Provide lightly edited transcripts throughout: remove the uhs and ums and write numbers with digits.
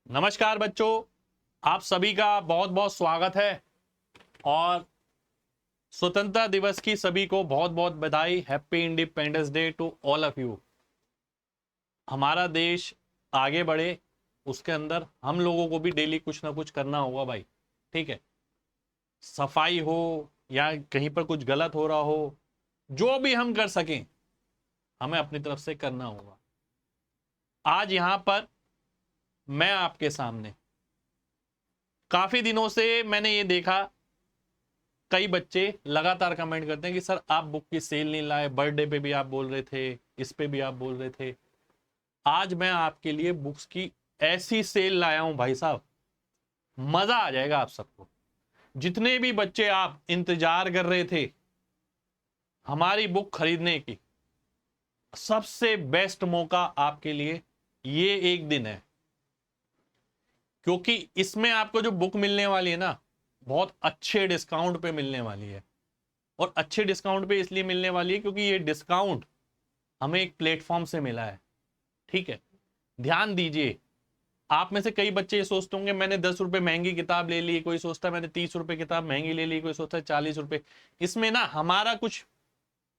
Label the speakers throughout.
Speaker 1: नमस्कार बच्चों, आप सभी का बहुत बहुत स्वागत है और स्वतंत्रता दिवस की सभी को बहुत बहुत बधाई। Happy independence day to all of you. हमारा देश आगे बढ़े उसके अंदर हम लोगों को भी डेली कुछ ना कुछ करना होगा भाई। ठीक है, सफाई हो या कहीं पर कुछ गलत हो रहा हो, जो भी हम कर सकें हमें अपनी तरफ से करना होगा। आज यहां पर मैं आपके सामने काफी दिनों से मैंने ये देखा, कई बच्चे लगातार कमेंट करते हैं कि सर आप बुक की सेल नहीं लाए, बर्थडे पे भी आप बोल रहे थे, इस पे भी आप बोल रहे थे। आज मैं आपके लिए बुक्स की ऐसी सेल लाया हूं भाई साहब, मजा आ जाएगा आप सबको। जितने भी बच्चे आप इंतजार कर रहे थे हमारी बुक खरीदने की, सबसे बेस्ट मौका आपके लिए ये एक दिन है, क्योंकि इसमें आपको जो बुक मिलने वाली है ना, बहुत अच्छे डिस्काउंट पे मिलने वाली है। और अच्छे डिस्काउंट पे इसलिए मिलने वाली है क्योंकि ये डिस्काउंट हमें एक प्लेटफॉर्म से मिला है। ठीक है, ध्यान दीजिए। आप में से कई बच्चे ये सोचते होंगे मैंने 10 रुपए महंगी किताब ले ली, कोई सोचता है मैंने 30 रुपए किताब महंगी ले ली, कोई सोचता है 40 रुपए। इसमें ना हमारा कुछ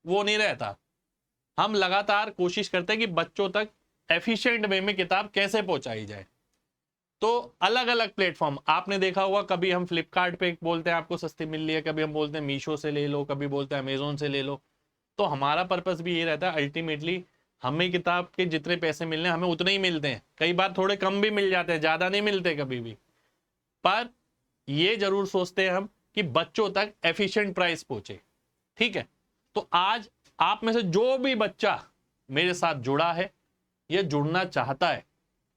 Speaker 1: वो नहीं रहता। हम लगातार कोशिश करते हैं कि बच्चों तक एफिशिएंट वे में किताब कैसे पहुंचाई जाए। तो अलग अलग प्लेटफॉर्म आपने देखा होगा, कभी हम फ्लिपकार्ट पे बोलते हैं आपको सस्ती मिल रही है, कभी हम बोलते हैं मीशो से ले लो, कभी बोलते हैं अमेजोन से ले लो। तो हमारा पर्पस भी ये रहता है, अल्टीमेटली हमें किताब के जितने पैसे मिलने हमें उतने ही मिलते हैं। कई बार थोड़े कम भी मिल जाते हैं, ज्यादा नहीं मिलते कभी भी, पर ये जरूर सोचते हैं हम कि बच्चों तक एफिशिएंट प्राइस पहुंचे। ठीक है, तो आज आप में से जो भी बच्चा मेरे साथ जुड़ा है या जुड़ना चाहता है,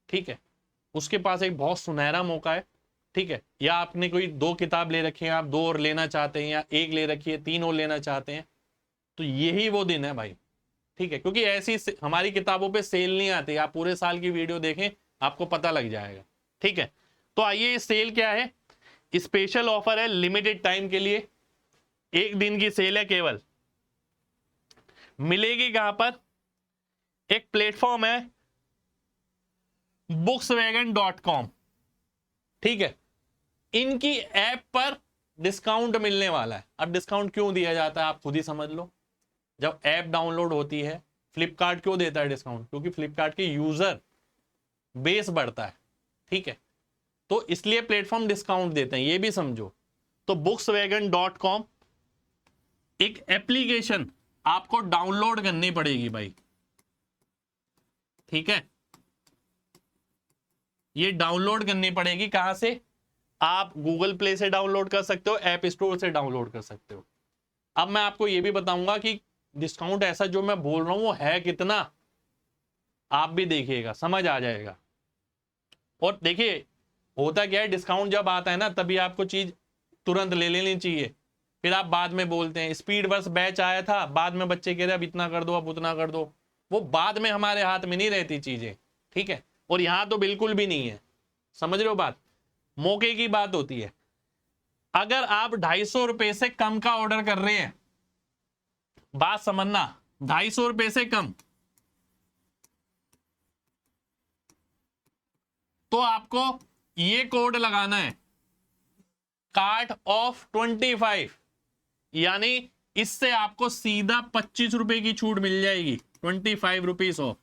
Speaker 1: ठीक है, उसके पास एक बहुत सुनहरा मौका है। ठीक है, या आपने कोई 2 किताब ले रखी है, आप 2 और लेना चाहते हैं, या 1 ले रखी है 3 और लेना चाहते हैं, तो यही वो दिन है भाई। ठीक है, क्योंकि ऐसी हमारी किताबों पे सेल नहीं आती। आप पूरे साल की वीडियो देखें आपको पता लग जाएगा। ठीक है, तो आइए, सेल क्या है। स्पेशल ऑफर है लिमिटेड टाइम के लिए, एक दिन की सेल है केवल। मिलेगी कहां पर? एक प्लेटफॉर्म है bukswagon.com। ठीक है, इनकी ऐप पर डिस्काउंट मिलने वाला है। अब डिस्काउंट क्यों दिया जाता है आप खुद ही समझ लो। जब ऐप डाउनलोड होती है, फ्लिपकार्ट क्यों देता है डिस्काउंट? क्योंकि फ्लिपकार्ट के यूजर बेस बढ़ता है। ठीक है, तो इसलिए प्लेटफॉर्म डिस्काउंट देते हैं, ये भी समझो। तो bukswagon.com एक एप्लीकेशन आपको डाउनलोड करनी पड़ेगी भाई। ठीक है, ये डाउनलोड करनी पड़ेगी कहां से? आप गूगल प्ले से डाउनलोड कर सकते हो, ऐप स्टोर से डाउनलोड कर सकते हो। अब मैं आपको यह भी बताऊंगा कि डिस्काउंट ऐसा जो मैं बोल रहा हूं वो है कितना, आप भी देखिएगा, समझ आ जाएगा। और देखिए होता क्या है, डिस्काउंट जब आता है ना तभी आपको चीज तुरंत ले लेनी चाहिए। फिर आप बाद में बोलते हैं स्पीड बस बैच आया था, बाद में बच्चे कह रहे अब इतना कर दो, अब उतना कर दो। वो बाद में हमारे हाथ में नहीं रहती चीजें। ठीक है, और यहां तो बिल्कुल भी नहीं है। समझ रहे हो बात? मौके की बात होती है। अगर आप 250 रुपए से कम का ऑर्डर कर रहे हैं, बात समझना, 250 रुपए से कम, तो आपको ये कोड लगाना है, कार्ट ऑफ 25, यानी इससे आपको सीधा 25 रुपए की छूट मिल जाएगी, 25 रुपीज ऑफ।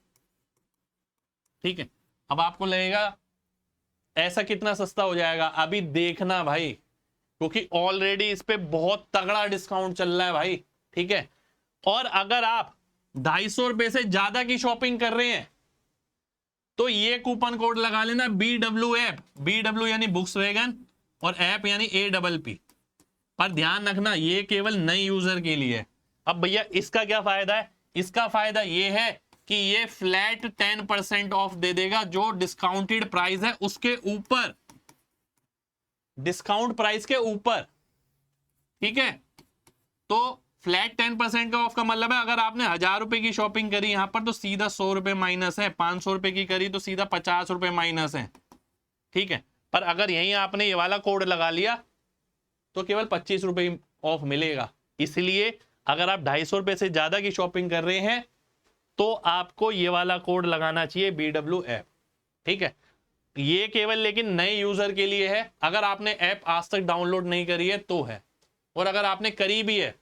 Speaker 1: ठीक है, अब आपको लगेगा ऐसा कितना सस्ता हो जाएगा, अभी देखना भाई, क्योंकि ऑलरेडी इस पे बहुत तगड़ा डिस्काउंट चल रहा है भाई। ठीक है, और अगर आप 250 रुपए से ज्यादा की शॉपिंग कर रहे हैं तो ये कूपन कोड लगा लेना, BW ऐप, BW यानी बुक्सवैगन और ऐप यानी APP। पर ध्यान रखना ये केवल नए यूजर के लिए है। अब भैया इसका क्या फायदा है? इसका फायदा ये है कि ये फ्लैट 10% ऑफ दे देगा, जो डिस्काउंटेड प्राइस है उसके ऊपर, डिस्काउंट प्राइस के ऊपर। ठीक है, तो फ्लैट 10% का ऑफ का मतलब है अगर आपने 1000 रुपए की शॉपिंग करी यहां पर तो सीधा 100 रुपए माइनस है, 500 रुपए की करी तो सीधा 50 रुपए माइनस है। ठीक है, पर अगर यहीं आपने ये वाला कोड लगा लिया तो केवल 25 रुपए ऑफ मिलेगा। इसलिए अगर आप 250 रुपए से ज्यादा की शॉपिंग कर रहे हैं तो आपको ये वाला कोड लगाना चाहिए, BW ऐप। ठीक है, ये केवल लेकिन नए यूजर के लिए है। अगर आपने ऐप आज तक डाउनलोड नहीं करी है तो है, और अगर आपने करी भी है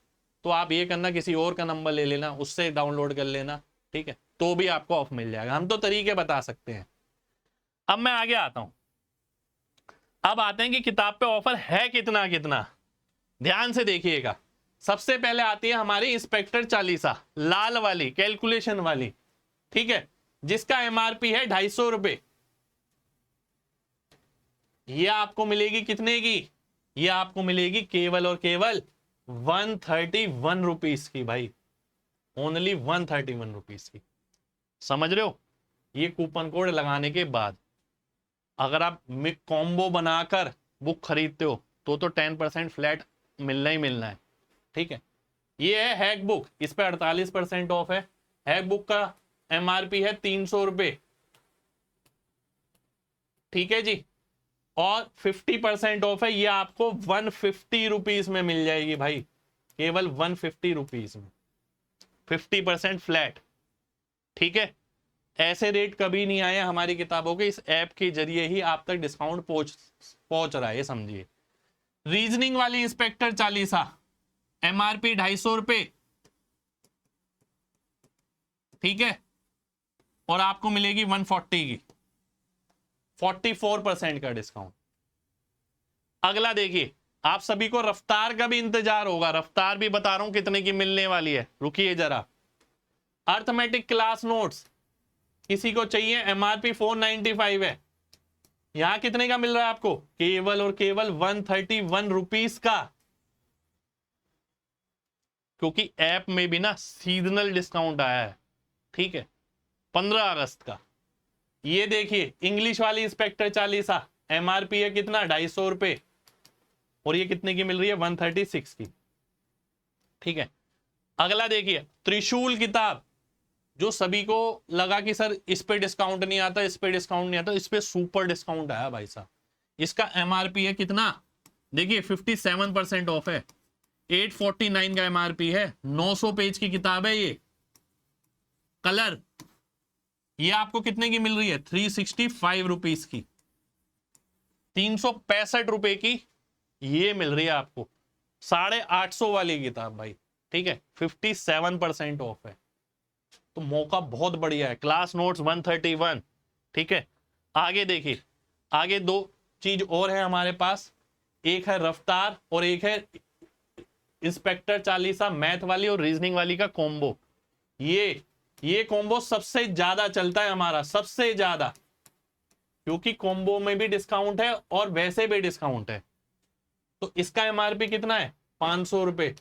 Speaker 1: तो आप ये करना, किसी और का नंबर ले लेना, उससे डाउनलोड कर लेना, ठीक है, तो भी आपको ऑफ मिल जाएगा। हम तो तरीके बता सकते हैं। अब मैं आगे आता हूं। अब आते हैं कि किताब पे ऑफर है कितना कितना। ध्यान से देखिएगा। सबसे पहले आती है हमारी इंस्पेक्टर चालीसा, लाल वाली, कैलकुलेशन वाली, ठीक है, जिसका एमआरपी है 250 रुपए। ये आपको मिलेगी कितने की? ये आपको मिलेगी केवल और केवल 131 रुपीस की भाई, ओनली 131 रुपीस की। समझ रहे हो? ये कूपन कोड लगाने के बाद अगर आप कॉम्बो बनाकर बुक खरीदते हो तो 10% फ्लैट मिलना ही मिलना है, ठीक है। ये है हैक बुक, इस पे 48% ऑफ है। हैक बुक का एमआरपी है 300 रुपए, ठीक है जी, और 50% ऑफ है। ये आपको 150 रुपीज में मिल जाएगी भाई, केवल 150 रुपीज में, 50% फ्लैट, ठीक है। ऐसे रेट कभी नहीं आए हमारी किताबों के। इस ऐप के जरिए ही आप तक डिस्काउंट पहुंच रहा है, समझिए। रीजनिंग वाली इंस्पेक्टर चालीसा, एमआरपी 250 रुपए, ठीक है, और आपको मिलेगी 140 की, 44% का डिस्काउंट। अगला देखिए, आप सभी को रफ्तार का भी इंतजार होगा। रफ्तार भी बता रहा हूं कितने की मिलने वाली है, रुकिए जरा। अर्थमेटिक क्लास नोट्स किसी को चाहिए, एमआरपी 495 है। यहां कितने का मिल रहा है आपको? केवल और केवल 131 रुपीस का, क्योंकि ऐप में भी ना सीजनल डिस्काउंट आया है, ठीक है, 15 अगस्त का। ये देखिए इंग्लिश वाली इंस्पेक्टर चालीसा, एमआरपी है कितना? 250 रुपए, और ये कितने की मिल रही है? 136 की, ठीक है। अगला देखिए त्रिशूल किताब, जो सभी को लगा कि सर इस पे डिस्काउंट नहीं आता, इस पे डिस्काउंट नहीं आता, इस पे सुपर डिस्काउंट आया भाई साहब। इसका एमआरपी है कितना? देखिए 57% ऑफ है, 849 का एमआरपी है। 900 पेज की किताब है ये, कलर। ये आपको कितने की मिल रही है? 365 रुपीस की, 365 रुपए की ये मिल रही है आपको। 850 वाली किताब भाई, ठीक है, 57% ऑफ है, तो मौका बहुत बढ़िया है। क्लास नोट्स 131, ठीक है। आगे देखिए, आगे दो चीज और है हमारे पास, एक है रफ्तार और एक है इंस्पेक्टर चालीसा मैथ वाली और रीजनिंग वाली का कॉम्बो। ये कॉम्बो सबसे ज्यादा चलता है हमारा, सबसे ज्यादा, क्योंकि कॉम्बो में भी डिस्काउंट है और वैसे भी डिस्काउंट है। तो इसका एमआरपी कितना है? 500 रुपए,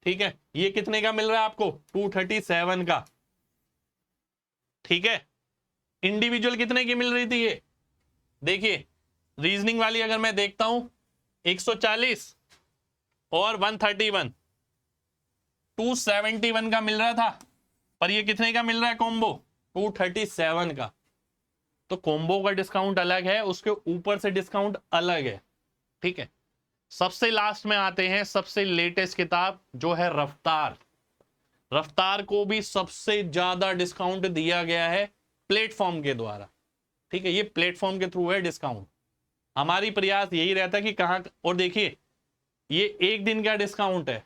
Speaker 1: ठीक है। ये कितने का मिल रहा है आपको? 237 का, ठीक है। इंडिविजुअल कितने की मिल रही थी ये? देखिए रीजनिंग वाली अगर मैं देखता हूं 140 और 131, 271 का मिल रहा था, पर ये कितने का मिल रहा है कॉम्बो? 237 का। तो कॉम्बो का डिस्काउंट अलग है, उसके ऊपर से डिस्काउंट अलग है, ठीक है। सबसे लास्ट में आते हैं सबसे लेटेस्ट किताब, जो है रफ्तार। रफ्तार को भी सबसे ज्यादा डिस्काउंट दिया गया है प्लेटफॉर्म के द्वारा, ठीक है। ये प्लेटफॉर्म के थ्रू है डिस्काउंट। हमारी प्रयास यही रहता है कि कहां, और देखिए ये एक दिन का डिस्काउंट है,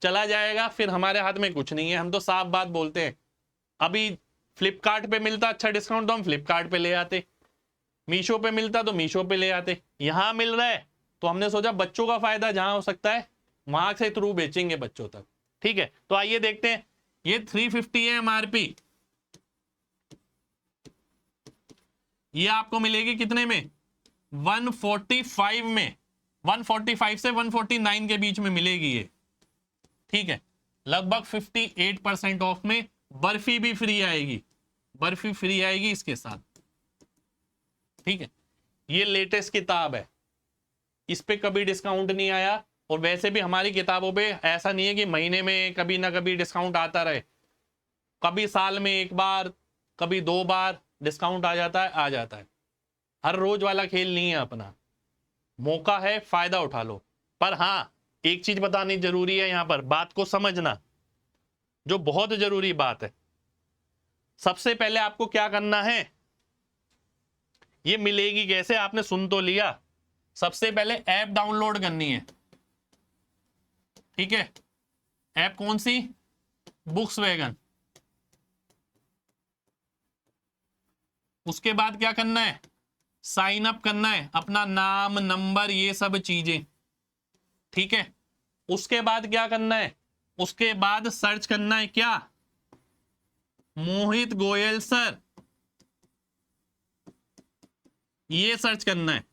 Speaker 1: चला जाएगा, फिर हमारे हाथ में कुछ नहीं है। हम तो साफ बात बोलते हैं। अभी फ्लिपकार्ट पे मिलता अच्छा डिस्काउंट तो हम फ्लिपकार्ट पे ले आते, मीशो पे मिलता तो मीशो पे ले आते। यहां मिल रहा है तो हमने सोचा बच्चों का फायदा जहां हो सकता है वहां से थ्रू बेचेंगे बच्चों तक, ठीक है। तो आइए देखते हैं, ये 350 है एमआरपी, ये आपको मिलेगी कितने में? 145 में, 145 से 149 के बीच में मिलेगी ये, ठीक है। लगभग 58% ऑफ में। बर्फी भी फ्री आएगी, बर्फी फ्री आएगी इसके साथ, ठीक है। ये लेटेस्ट किताब है, इस पे कभी डिस्काउंट नहीं आया, और वैसे भी हमारी किताबों पे ऐसा नहीं है कि महीने में कभी ना कभी डिस्काउंट आता रहे। कभी साल में एक बार, कभी 2 बार डिस्काउंट आ जाता है। हर रोज वाला खेल नहीं है अपना। मौका है, फायदा उठा लो। पर हाँ, एक चीज बतानी जरूरी है, यहां पर बात को समझना, जो बहुत जरूरी बात है। सबसे पहले आपको क्या करना है? ये मिलेगी कैसे, आपने सुन तो लिया। सबसे पहले ऐप डाउनलोड करनी है, ठीक है। ऐप कौन सी, बुक्स वैगन। उसके बाद क्या करना है, साइन अप करना है, अपना नाम नंबर ये सब चीजें, ठीक है। उसके बाद क्या करना है, उसके बाद सर्च करना है क्या, मोहित गोयल सर, ये सर्च करना है।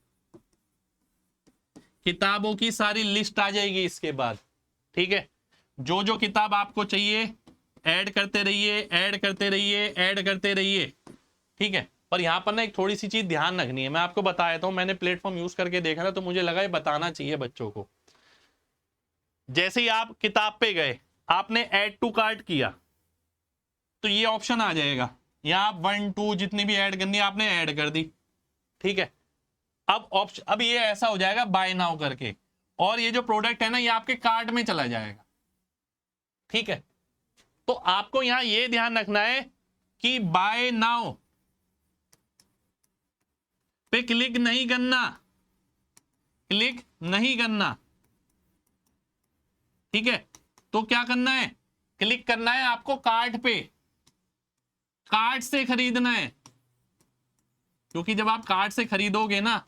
Speaker 1: किताबों की सारी लिस्ट आ जाएगी इसके बाद, ठीक है। जो जो किताब आपको चाहिए ऐड करते रहिए, ऐड करते रहिए, ऐड करते रहिए, ठीक है। पर यहां पर ना एक थोड़ी सी चीज ध्यान रखनी है, मैं आपको बता देता हूं। मैंने प्लेटफॉर्म यूज करके देखा ना, तो मुझे लगा ये बताना चाहिए बच्चों को। जैसे ही आप किताब पे गए, आपने ऐड टू कार्ट किया, तो ये ऑप्शन आ जाएगा। यहां आप 1 2 जितनी भी ऐड करनी है आपने ऐड कर दी, ठीक है। अब ऑप्शन, अब ये ऐसा हो जाएगा बाय नाउ करके, और ये जो प्रोडक्ट है ना ये आपके कार्ट में चला जाएगा, ठीक है। तो आपको यहां ये ध्यान रखना है कि बाय नाउ पे क्लिक नहीं करना, क्लिक नहीं करना, ठीक है। तो क्या करना है, क्लिक करना है आपको कार्ट पे, कार्ट से खरीदना है। क्योंकि जब आप कार्ट से खरीदोगे ना,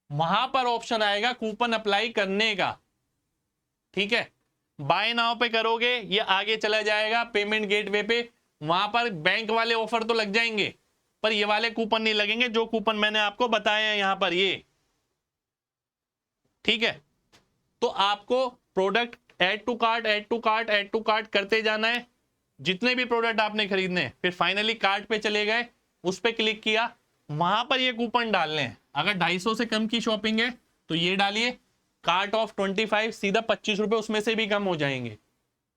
Speaker 1: वहां पर ऑप्शन आएगा कूपन अप्लाई करने का, ठीक है। बाय नाउ पे करोगे ये आगे चला जाएगा पेमेंट गेटवे पे, वहां पर बैंक वाले ऑफर तो लग जाएंगे, पर ये वाले कूपन नहीं लगेंगे, जो कूपन मैंने आपको बताए हैं यहां पर ये, ठीक है। तो आपको product add to cart, add to cart, add to cart करते जाना है, जितने भी प्रोडक्ट आपने खरीदने हैं। फिर फाइनली कार्ट पे चले गए, उस पर क्लिक किया, वहां पर ये कूपन डालने हैं। अगर 250 से कम की शॉपिंग है तो ये डालिए, कार्ट ऑफ 25, सीधा 25 रुपए उसमें से भी कम हो जाएंगे,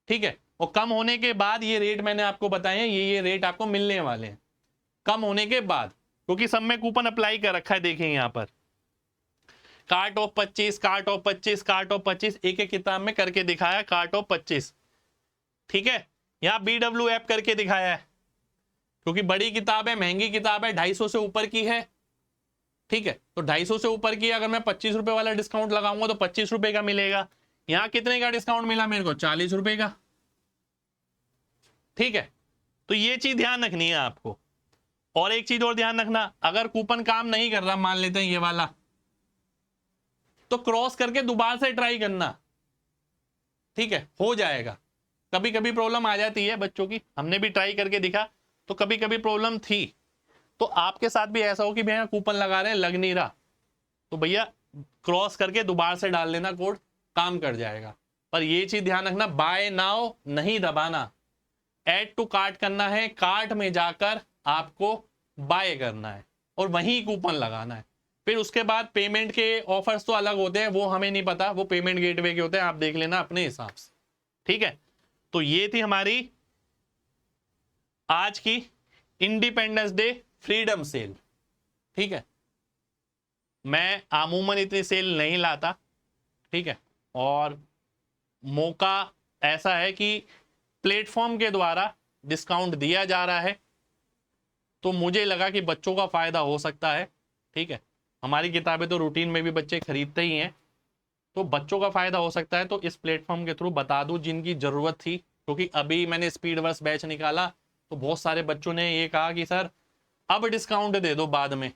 Speaker 1: ठीक है। और कम होने के बाद ये रेट मैंने आपको बताए हैं, ये रेट आपको मिलने वाले हैं कम होने के बाद, क्योंकि सब में कूपन अप्लाई कर रखा है। देखिए यहां पर cart of 25, cart of 25, cart of 25, एक एक किताब में करके दिखाया कार्ट ऑफ 25, ठीक है। यहां BW ऐप करके दिखाया है, क्योंकि बड़ी किताब है, महंगी किताब है, 250 से ऊपर की है, ठीक है। तो 250 से ऊपर की अगर मैं 25 रुपए वाला डिस्काउंट लगाऊंगा तो 25 रुपए का मिलेगा। यहां कितने का डिस्काउंट मिला मेरे को, 40 रुपए का, ठीक है। तो ये चीज ध्यान रखनी है आपको। और एक चीज और ध्यान रखना, अगर कूपन काम नहीं कर रहा, मान लेते हैं ये वाला, तो क्रॉस करके दोबारा से ट्राई करना, ठीक है, हो जाएगा। कभी कभी प्रॉब्लम आ जाती है बच्चों की, हमने भी ट्राई करके दिखा, तो कभी कभी प्रॉब्लम थी। तो आपके साथ भी ऐसा हो कि भैया कूपन लगा रहे हैं लग नहीं रहा, तो भैया क्रॉस करके दोबारा से डाल लेना कोड, काम कर जाएगा। पर ये चीज ध्यान रखना, बाय नाउ नहीं दबाना, ऐड टू कार्ट करना है, कार्ट में जाकर आपको बाय करना है और वहीं कूपन लगाना है। फिर उसके बाद पेमेंट के ऑफर्स तो अलग होते हैं, वो हमें नहीं पता, वो पेमेंट गेटवे के होते हैं, आप देख लेना अपने हिसाब से, ठीक है। तो ये थी हमारी आज की इंडिपेंडेंस डे फ्रीडम सेल, ठीक है। मैं आमूमन इतनी सेल नहीं लाता, ठीक है। और मौका ऐसा है कि प्लेटफॉर्म के द्वारा डिस्काउंट दिया जा रहा है, तो मुझे लगा कि बच्चों का फायदा हो सकता है, ठीक है। हमारी किताबें तो रूटीन में भी बच्चे खरीदते ही हैं, तो बच्चों का फायदा हो सकता है, तो इस प्लेटफॉर्म के थ्रू बता दूं जिनकी जरूरत थी। क्योंकि अभी मैंने स्पीड वर्स बैच निकाला, तो बहुत सारे बच्चों ने ये कहा कि सर अब डिस्काउंट दे दो बाद में।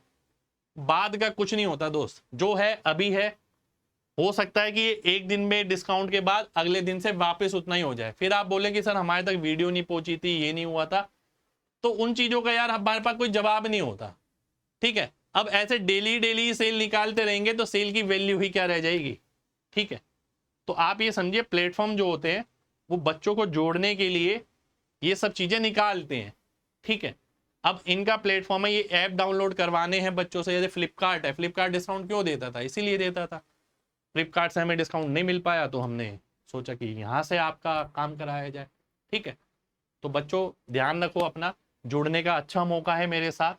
Speaker 1: बाद का कुछ नहीं होता दोस्त, जो है अभी है। हो सकता है कि एक दिन में डिस्काउंट के बाद अगले दिन से वापस उतना ही हो जाए, फिर आप बोले कि सर हमारे तक वीडियो नहीं पहुंची थी, ये नहीं हुआ था, तो उन चीजों का यार हमारे पास कोई जवाब नहीं होता, ठीक है। अब ऐसे डेली डेली सेल निकालते रहेंगे तो सेल की वैल्यू ही क्या रह जाएगी, ठीक है। तो आप ये समझिए, प्लेटफॉर्म जो होते हैं वो बच्चों को जोड़ने के लिए ये सब चीजें निकालते हैं, ठीक है। अब इनका प्लेटफॉर्म है, ये ऐप डाउनलोड करवाने हैं बच्चों से। जैसे फ्लिपकार्ट है, फ्लिपकार्ट डिस्काउंट क्यों देता था, इसीलिए देता था। फ्लिपकार्ट से हमें डिस्काउंट नहीं मिल पाया, तो हमने सोचा कि यहाँ से आपका काम कराया जाए, ठीक है। तो बच्चों ध्यान रखो अपना, जुड़ने का अच्छा मौका है मेरे साथ,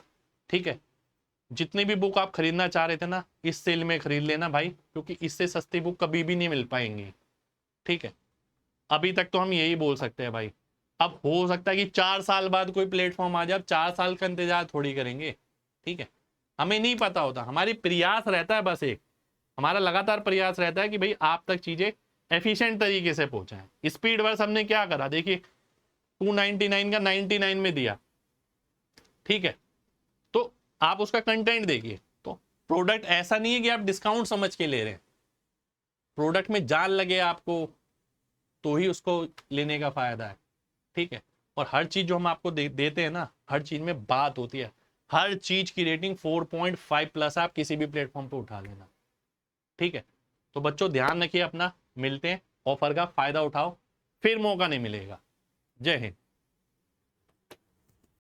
Speaker 1: ठीक है। जितनी भी बुक आप खरीदना चाह रहे थे ना, इस सेल में खरीद लेना भाई, क्योंकि इससे सस्ती बुक कभी भी नहीं मिल पाएंगी, ठीक है। अभी तक तो हम यही बोल सकते हैं भाई, अब हो सकता है कि 4 साल बाद कोई प्लेटफॉर्म आ जाए, अब 4 साल का इंतजार थोड़ी करेंगे, ठीक है। हमें नहीं पता होता, हमारी प्रयास रहता है, बस एक हमारा लगातार प्रयास रहता है कि भाई आप तक चीजें एफिशिएंट तरीके से पहुंचाएं। स्पीड वर्स हमने क्या करा, देखिए 299 का 99 में दिया, ठीक है। तो आप उसका कंटेंट देखिए, तो प्रोडक्ट ऐसा नहीं है कि आप डिस्काउंट समझ के ले रहे हैं, प्रोडक्ट में जान लगे आपको तो ही उसको लेने का फायदा है, ठीक है। और हर चीज जो हम आपको देते हैं ना, हर चीज में बात होती है, हर चीज की रेटिंग 4.5 प्लस आप किसी भी प्लेटफॉर्म पे उठा लेना, ठीक है। तो बच्चों ध्यान रखिए अपना, मिलते हैं, ऑफर का फायदा उठाओ, फिर मौका नहीं मिलेगा। जय हिंद।